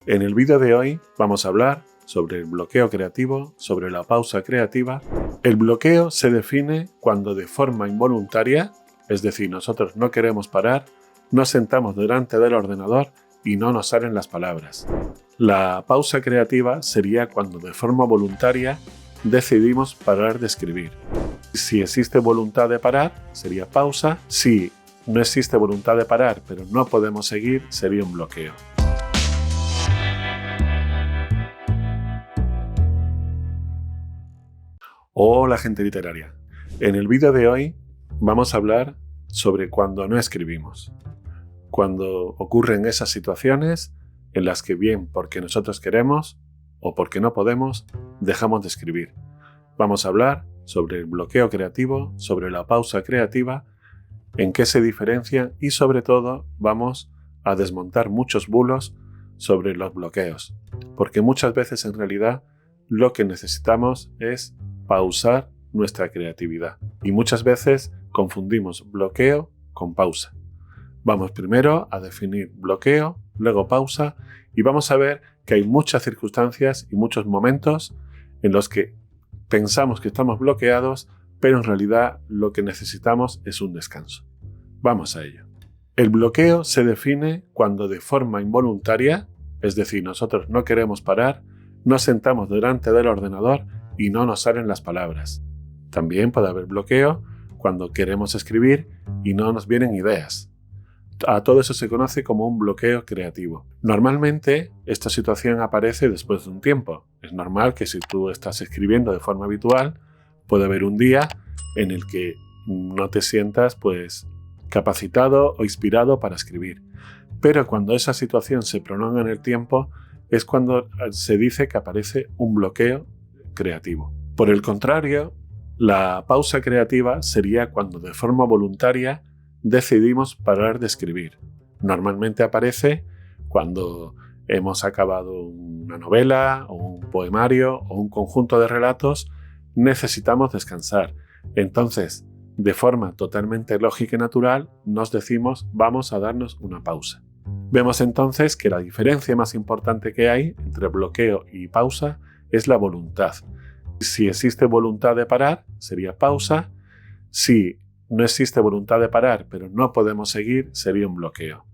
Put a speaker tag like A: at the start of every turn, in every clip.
A: En el vídeo de hoy vamos a hablar sobre el bloqueo creativo, sobre la pausa creativa. El bloqueo se define cuando de forma involuntaria, es decir, nosotros no queremos parar, nos sentamos delante del ordenador y no nos salen las palabras. La pausa creativa sería cuando de forma voluntaria decidimos parar de escribir. Si existe voluntad de parar, sería pausa. Si no existe voluntad de parar, pero no podemos seguir, sería un bloqueo. Hola gente literaria. En el vídeo de hoy vamos a hablar sobre cuando no escribimos. Cuando ocurren esas situaciones en las que bien porque nosotros queremos o porque no podemos, dejamos de escribir. Vamos a hablar sobre el bloqueo creativo, sobre la pausa creativa, en qué se diferencian y sobre todo vamos a desmontar muchos bulos sobre los bloqueos. Porque muchas veces en realidad lo que necesitamos es pausar nuestra creatividad. Y muchas veces confundimos bloqueo con pausa. Vamos primero a definir bloqueo, luego pausa, y vamos a ver que hay muchas circunstancias y muchos momentos en los que pensamos que estamos bloqueados, pero en realidad lo que necesitamos es un descanso. Vamos a ello. El bloqueo se define cuando de forma involuntaria, es decir, nosotros no queremos parar, nos sentamos delante del ordenador y no nos salen las palabras. También puede haber bloqueo cuando queremos escribir y no nos vienen ideas. A todo eso se conoce como un bloqueo creativo. Normalmente esta situación aparece después de un tiempo. Es normal que si tú estás escribiendo de forma habitual, puede haber un día en el que no te sientas capacitado o inspirado para escribir. Pero cuando esa situación se prolonga en el tiempo, es cuando se dice que aparece un bloqueo creativo. Por el contrario, la pausa creativa sería cuando de forma voluntaria decidimos parar de escribir. Normalmente aparece cuando hemos acabado una novela o un poemario o un conjunto de relatos, necesitamos descansar. Entonces, de forma totalmente lógica y natural, nos decimos vamos a darnos una pausa. Vemos entonces que la diferencia más importante que hay entre bloqueo y pausa es la voluntad. Si existe voluntad de parar, sería pausa. Si no existe voluntad de parar, pero no podemos seguir, sería un bloqueo.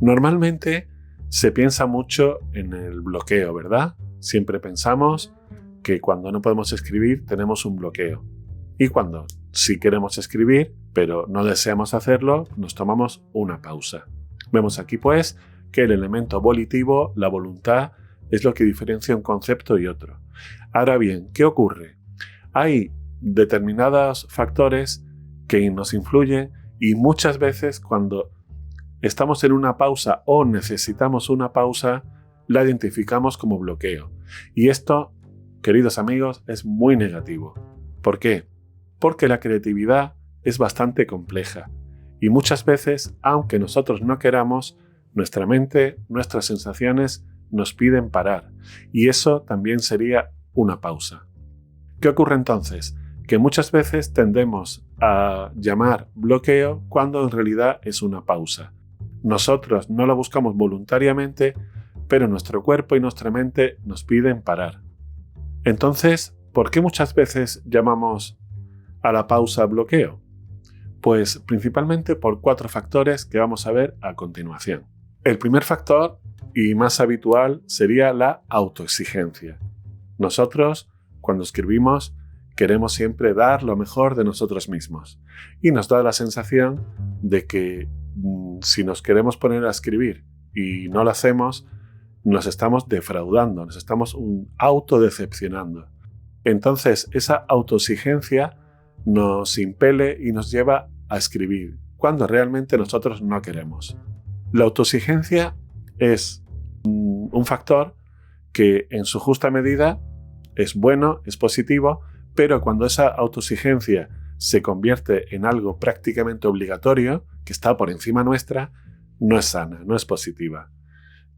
A: Normalmente se piensa mucho en el bloqueo, ¿verdad? Siempre pensamos que cuando no podemos escribir tenemos un bloqueo. Y cuando sí queremos escribir, pero no deseamos hacerlo, nos tomamos una pausa. Vemos aquí pues que el elemento volitivo, la voluntad, es lo que diferencia un concepto y otro. Ahora bien, ¿qué ocurre? Hay determinados factores que nos influyen y muchas veces cuando estamos en una pausa o necesitamos una pausa, la identificamos como bloqueo. Y esto, queridos amigos, es muy negativo. ¿Por qué? Porque la creatividad es bastante compleja y muchas veces, aunque nosotros no queramos, nuestra mente, nuestras sensaciones nos piden parar y eso también sería una pausa. ¿Qué ocurre entonces? Que muchas veces tendemos a llamar bloqueo cuando en realidad es una pausa. Nosotros no la buscamos voluntariamente, pero nuestro cuerpo y nuestra mente nos piden parar. Entonces, ¿por qué muchas veces llamamos a la pausa bloqueo? Pues principalmente por 4 factores que vamos a ver a continuación. El primer factor y más habitual sería la autoexigencia. Nosotros, cuando escribimos, queremos siempre dar lo mejor de nosotros mismos y nos da la sensación de que si nos queremos poner a escribir y no lo hacemos, nos estamos defraudando, nos estamos autodecepcionando. Entonces, esa autoexigencia nos impele y nos lleva a escribir, cuando realmente nosotros no queremos. La autoexigencia es un factor que en su justa medida es bueno, es positivo, pero cuando esa autoexigencia se convierte en algo prácticamente obligatorio, que está por encima nuestra, no es sana, no es positiva.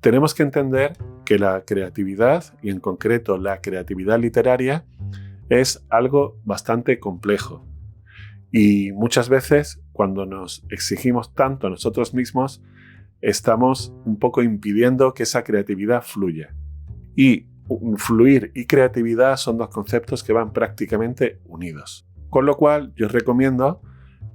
A: Tenemos que entender que la creatividad, y en concreto la creatividad literaria, es algo bastante complejo. Y muchas veces, cuando nos exigimos tanto a nosotros mismos, estamos un poco impidiendo que esa creatividad fluya. Y fluir y creatividad son dos conceptos que van prácticamente unidos. Con lo cual, yo os recomiendo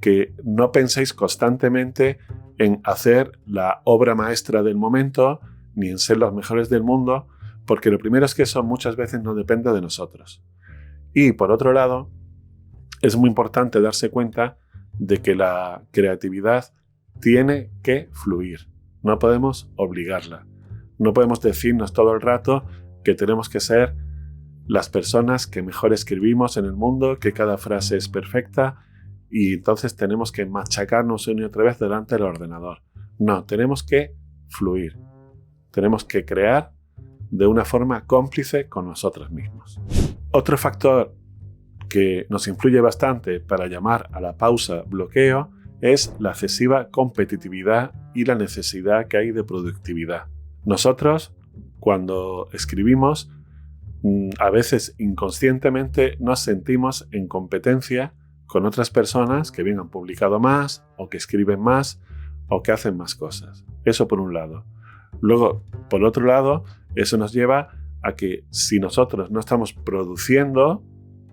A: que no penséis constantemente en hacer la obra maestra del momento, ni en ser los mejores del mundo, porque lo primero es que eso muchas veces no depende de nosotros. Y por otro lado, es muy importante darse cuenta de que la creatividad tiene que fluir. No podemos obligarla. No podemos decirnos todo el rato que tenemos que ser las personas que mejor escribimos en el mundo, que cada frase es perfecta y entonces tenemos que machacarnos una y otra vez delante del ordenador. No, tenemos que fluir. Tenemos que crear de una forma cómplice con nosotros mismos. Otro factor que nos influye bastante para llamar a la pausa bloqueo es la excesiva competitividad y la necesidad que hay de productividad. Nosotros, cuando escribimos, a veces inconscientemente nos sentimos en competencia con otras personas que bien han publicado más o que escriben más o que hacen más cosas. Eso por un lado. Luego, por otro lado, eso nos lleva a que si nosotros no estamos produciendo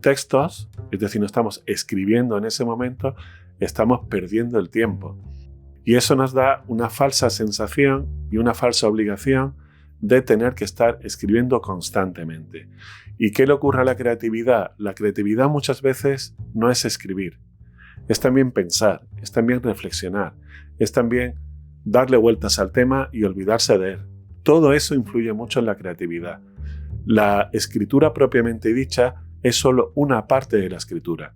A: textos, es decir, no estamos escribiendo en ese momento, estamos perdiendo el tiempo. Y eso nos da una falsa sensación y una falsa obligación de tener que estar escribiendo constantemente. ¿Y qué le ocurre a la creatividad? La creatividad muchas veces no es escribir, es también pensar, es también reflexionar, es también darle vueltas al tema y olvidarse de él. Todo eso influye mucho en la creatividad. La escritura propiamente dicha es solo una parte de la escritura.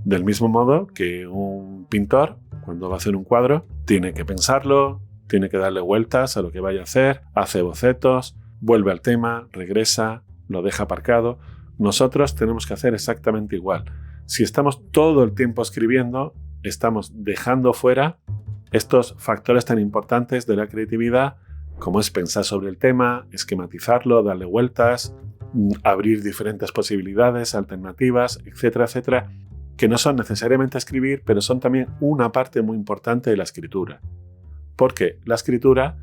A: Del mismo modo que un pintor, cuando va a hacer un cuadro, tiene que pensarlo, tiene que darle vueltas a lo que vaya a hacer, hace bocetos, vuelve al tema, regresa, lo deja aparcado. Nosotros tenemos que hacer exactamente igual. Si estamos todo el tiempo escribiendo, estamos dejando fuera estos factores tan importantes de la creatividad, como es pensar sobre el tema, esquematizarlo, darle vueltas, abrir diferentes posibilidades, alternativas, etcétera, etcétera, que no son necesariamente escribir, pero son también una parte muy importante de la escritura. Porque la escritura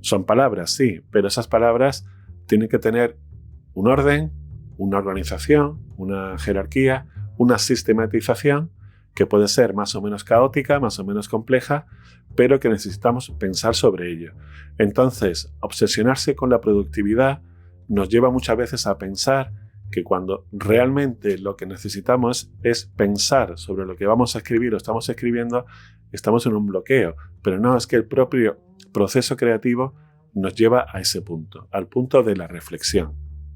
A: son palabras, sí, pero esas palabras tienen que tener un orden, una organización, una jerarquía, una sistematización que puede ser más o menos caótica, más o menos compleja, pero que necesitamos pensar sobre ello. Entonces, obsesionarse con la productividad nos lleva muchas veces a pensar que cuando realmente lo que necesitamos es pensar sobre lo que vamos a escribir o estamos escribiendo, estamos en un bloqueo. Pero no, es que el propio proceso creativo nos lleva a ese punto, al punto de la reflexión,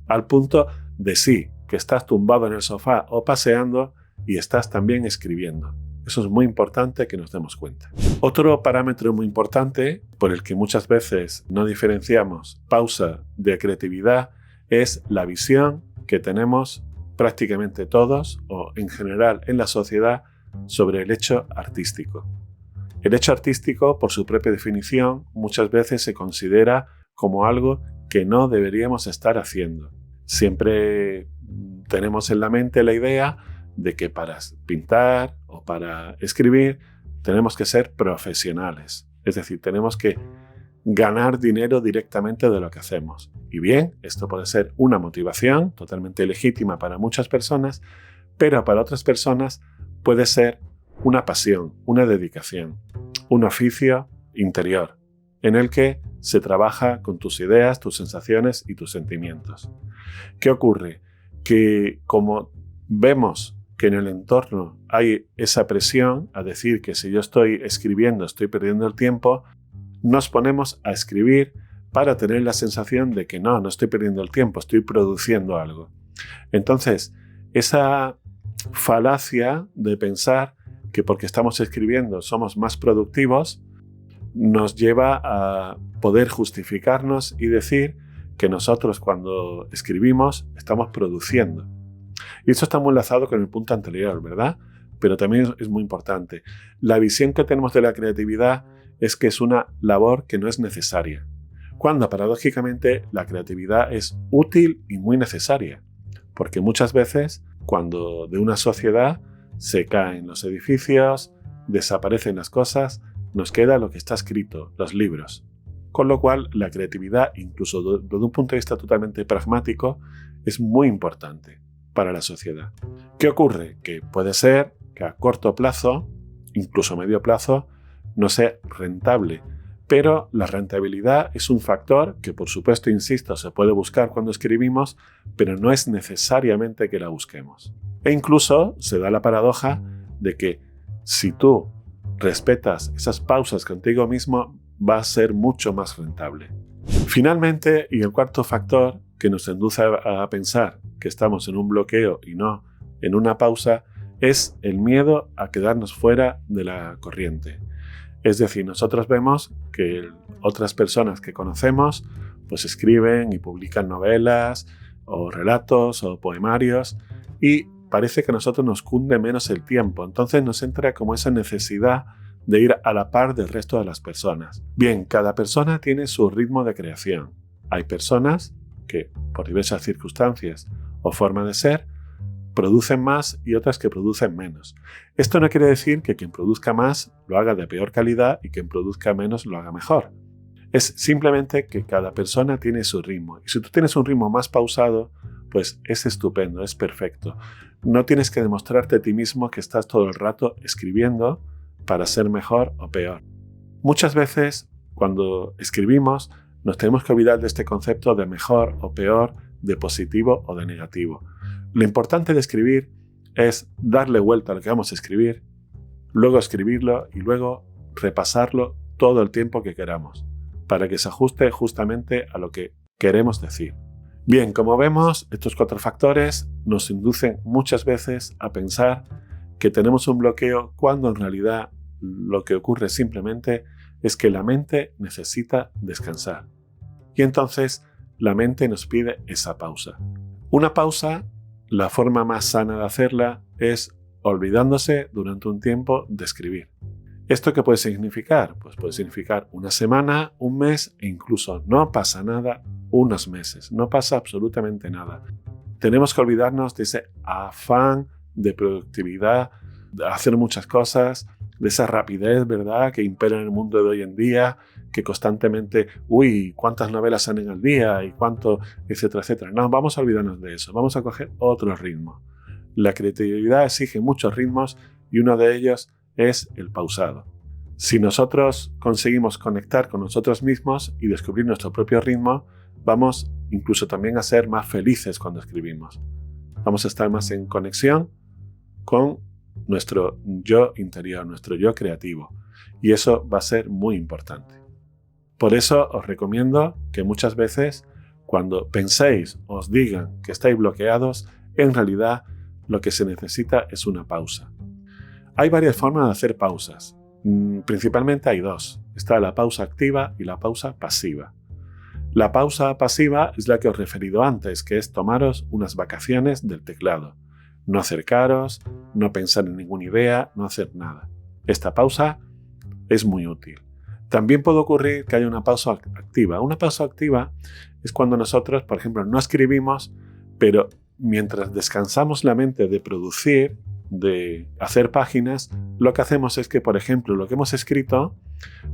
A: al punto de sí, que estás tumbado en el sofá o paseando y estás también escribiendo. Eso es muy importante que nos demos cuenta. Otro parámetro muy importante por el que muchas veces no diferenciamos pausa de creatividad es la visión que tenemos prácticamente todos o en general en la sociedad sobre el hecho artístico. El hecho artístico, por su propia definición, muchas veces se considera como algo que no deberíamos estar haciendo. Siempre tenemos en la mente la idea de que para pintar o para escribir tenemos que ser profesionales. Es decir, tenemos que ganar dinero directamente de lo que hacemos. Y bien, esto puede ser una motivación totalmente legítima para muchas personas, pero para otras personas puede ser una pasión, una dedicación, un oficio interior, en el que se trabaja con tus ideas, tus sensaciones y tus sentimientos. ¿Qué ocurre? Que como vemos que en el entorno hay esa presión a decir que si yo estoy escribiendo estoy perdiendo el tiempo, nos ponemos a escribir para tener la sensación de que no estoy perdiendo el tiempo, estoy produciendo algo. Entonces, esa falacia de pensar que porque estamos escribiendo somos más productivos nos lleva a poder justificarnos y decir que nosotros cuando escribimos estamos produciendo. Y eso está muy enlazado con el punto anterior, ¿verdad? Pero también es muy importante. La visión que tenemos de la creatividad es que es una labor que no es necesaria, cuando paradójicamente la creatividad es útil y muy necesaria, porque muchas veces cuando de una sociedad se caen los edificios, desaparecen las cosas, nos queda lo que está escrito, los libros. Con lo cual, la creatividad, incluso desde un punto de vista totalmente pragmático, es muy importante para la sociedad. ¿Qué ocurre? Que puede ser que a corto plazo, incluso a medio plazo, no sea rentable. Pero la rentabilidad es un factor que, por supuesto, insisto, se puede buscar cuando escribimos, pero no es necesariamente que la busquemos. E incluso se da la paradoja de que si tú respetas esas pausas contigo mismo, va a ser mucho más rentable. Finalmente, y el cuarto factor que nos induce a pensar que estamos en un bloqueo y no en una pausa, es el miedo a quedarnos fuera de la corriente. Es decir, nosotros vemos que otras personas que conocemos pues escriben y publican novelas o relatos o poemarios y parece que a nosotros nos cunde menos el tiempo. Entonces nos entra como esa necesidad de ir a la par del resto de las personas. Bien, cada persona tiene su ritmo de creación. Hay personas que, por diversas circunstancias o forma de ser, producen más y otras que producen menos. Esto no quiere decir que quien produzca más lo haga de peor calidad y quien produzca menos lo haga mejor. Es simplemente que cada persona tiene su ritmo. Y si tú tienes un ritmo más pausado, pues es estupendo, es perfecto. No tienes que demostrarte a ti mismo que estás todo el rato escribiendo para ser mejor o peor. Muchas veces, cuando escribimos, nos tenemos que olvidar de este concepto de mejor o peor, de positivo o de negativo. Lo importante de escribir es darle vuelta a lo que vamos a escribir, luego escribirlo y luego repasarlo todo el tiempo que queramos, para que se ajuste justamente a lo que queremos decir. Bien, como vemos, estos 4 factores nos inducen muchas veces a pensar que tenemos un bloqueo cuando en realidad lo que ocurre simplemente es que la mente necesita descansar. Y entonces la mente nos pide esa pausa. Una pausa, la forma más sana de hacerla es olvidándose durante un tiempo de escribir. ¿Esto qué puede significar? Pues puede significar una semana, un mes e incluso no pasa nada, unos meses. No pasa absolutamente nada. Tenemos que olvidarnos de ese afán de productividad, de hacer muchas cosas, de esa rapidez, ¿verdad?, que impera en el mundo de hoy en día, que constantemente, cuántas novelas salen al día y cuánto, etcétera, etcétera. No, vamos a olvidarnos de eso, vamos a coger otro ritmo. La creatividad exige muchos ritmos y uno de ellos es el pausado. Si nosotros conseguimos conectar con nosotros mismos y descubrir nuestro propio ritmo, vamos incluso también a ser más felices cuando escribimos. Vamos a estar más en conexión con nuestro yo interior, nuestro yo creativo. Y eso va a ser muy importante. Por eso os recomiendo que muchas veces, cuando penséis o os digan que estáis bloqueados, en realidad lo que se necesita es una pausa. Hay varias formas de hacer pausas. Principalmente hay 2. Está la pausa activa y la pausa pasiva. La pausa pasiva es la que os he referido antes, que es tomaros unas vacaciones del teclado. No acercaros, no pensar en ninguna idea, no hacer nada. Esta pausa es muy útil. También puede ocurrir que haya una pausa activa. Una pausa activa es cuando nosotros, por ejemplo, no escribimos, pero mientras descansamos la mente de producir, de hacer páginas, lo que hacemos es que, por ejemplo, lo que hemos escrito,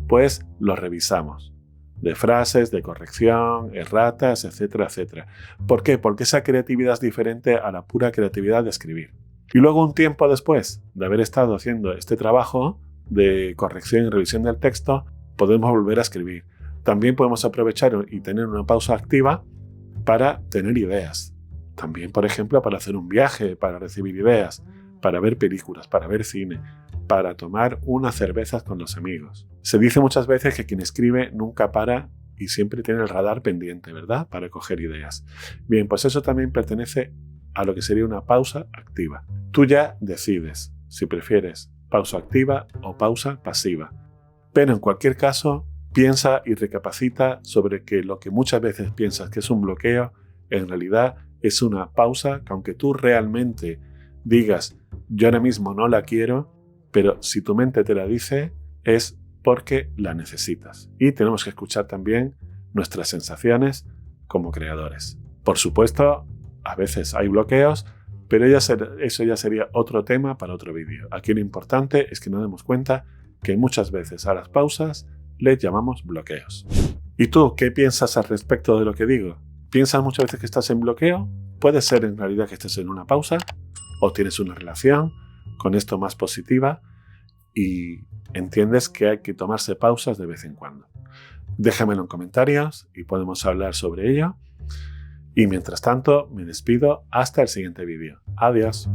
A: pues lo revisamos. De frases, de corrección, erratas, etcétera, etcétera. ¿Por qué? Porque esa creatividad es diferente a la pura creatividad de escribir. Y luego, un tiempo después de haber estado haciendo este trabajo de corrección y revisión del texto, podemos volver a escribir. También podemos aprovechar y tener una pausa activa para tener ideas. También, por ejemplo, para hacer un viaje, para recibir ideas, para ver películas, para ver cine, para tomar unas cervezas con los amigos. Se dice muchas veces que quien escribe nunca para y siempre tiene el radar pendiente, ¿verdad?, para coger ideas. Bien, pues eso también pertenece a lo que sería una pausa activa. Tú ya decides si prefieres pausa activa o pausa pasiva. Pero en cualquier caso, piensa y recapacita sobre que lo que muchas veces piensas que es un bloqueo, en realidad es una pausa que, aunque tú realmente digas, yo ahora mismo no la quiero, pero si tu mente te la dice, es porque la necesitas. Y tenemos que escuchar también nuestras sensaciones como creadores. Por supuesto, a veces hay bloqueos, pero eso ya sería otro tema para otro vídeo. Aquí lo importante es que nos demos cuenta que muchas veces a las pausas les llamamos bloqueos. ¿Y tú qué piensas al respecto de lo que digo? ¿Piensas muchas veces que estás en bloqueo? Puede ser en realidad que estés en una pausa o tienes una relación con esto más positiva y entiendes que hay que tomarse pausas de vez en cuando. Déjamelo en comentarios y podemos hablar sobre ello. Y mientras tanto, me despido hasta el siguiente vídeo. Adiós.